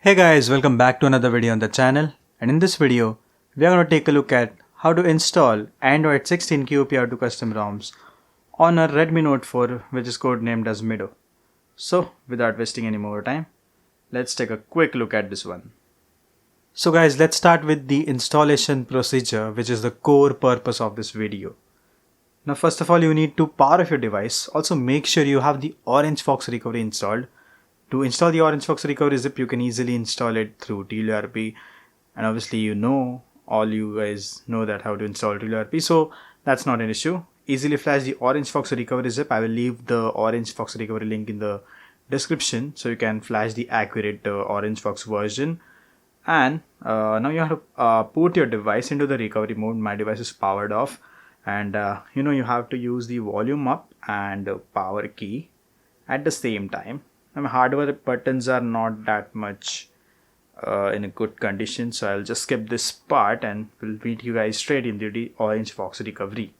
Hey guys, welcome back to another video on the channel, and in this video we are going to take a look at how to install Android 16 QPR2 custom ROMs on a Redmi Note 4, which is codenamed as mido. So without wasting any more time, let's take a quick look at this one. So guys, let's start with the installation procedure, which is the core purpose of this video. Now first of all, you need to power off your device. Also make sure you have the Orange Fox recovery installed. To install the Orange Fox recovery zip, you can easily install it through TLRP, and obviously all you guys know that how to install TLRP, so that's not an issue. Easily flash the Orange Fox recovery zip. I will leave the Orange Fox recovery link in the description so you can flash the accurate Orange Fox version. And now you have to put your device into the recovery mode. My device is powered off, and you have to use the volume up and power key at the same time. Hardware buttons are not that much in a good condition, so I'll just skip this part and we'll meet you guys straight into the Orange Fox recovery.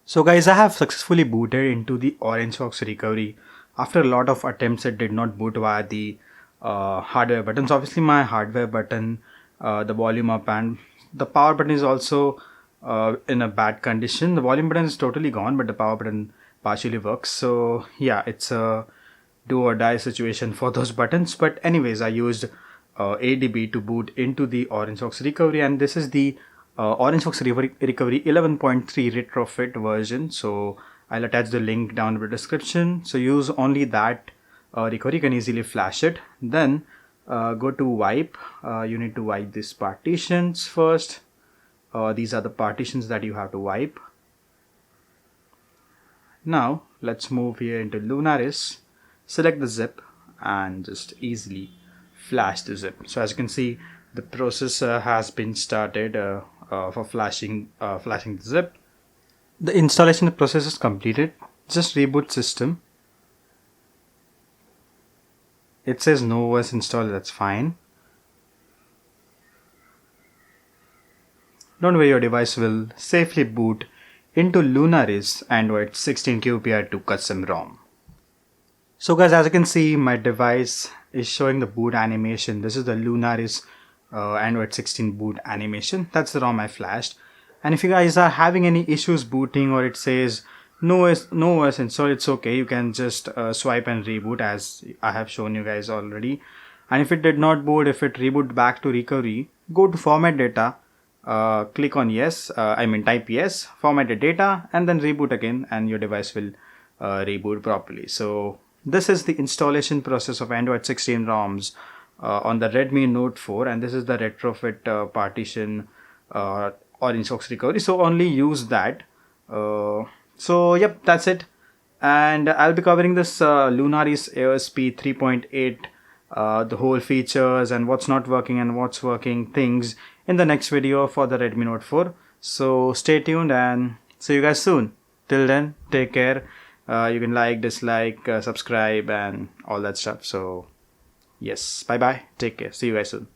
So guys, I have successfully booted into the Orange Fox recovery. After a lot of attempts, it did not boot via the hardware buttons. Obviously my hardware button, the volume up and the power button is also in a bad condition. The volume button is totally gone, but the power button partially works. So yeah, it's a do or die situation for those buttons. But anyways, I used ADB to boot into the Orange Fox recovery, and this is the Orange Fox recovery 11.3 retrofit version. So I'll attach the link down in the description. So use only that recovery. You can easily flash it. Then go to wipe. You need to wipe these partitions first. These are the partitions that you have to wipe. Now let's move here into Lunaris. Select the zip and just easily flash the zip. So as you can see, the process has been started for flashing the zip. The installation process is completed. Just reboot system. It says no OS installed, that's fine. Don't worry, your device will safely boot into Lunaris Android 16 QPR2 custom ROM. So guys, as you can see, my device is showing the boot animation. This is the Lunaris Android 16 boot animation. That's the ROM I flashed. And if you guys are having any issues booting, or it says no OS installed, it's okay. You can just swipe and reboot, as I have shown you guys already. And if it did not boot, if it reboot back to recovery, go to format data, click on yes, type yes, format the data, and then reboot again, and your device will reboot properly. So this is the installation process of Android 16 ROMs on the Redmi Note 4, and this is the retrofit partition Orange Fox recovery. So only use that. So yep, that's it. And I'll be covering this Lunaris AOSP 3.8, the whole features and what's not working and what's working things in the next video for the Redmi Note 4. So stay tuned and see you guys soon. Till then, take care. You can like, dislike, subscribe and all that stuff. So yes, bye bye, take care, see you guys soon.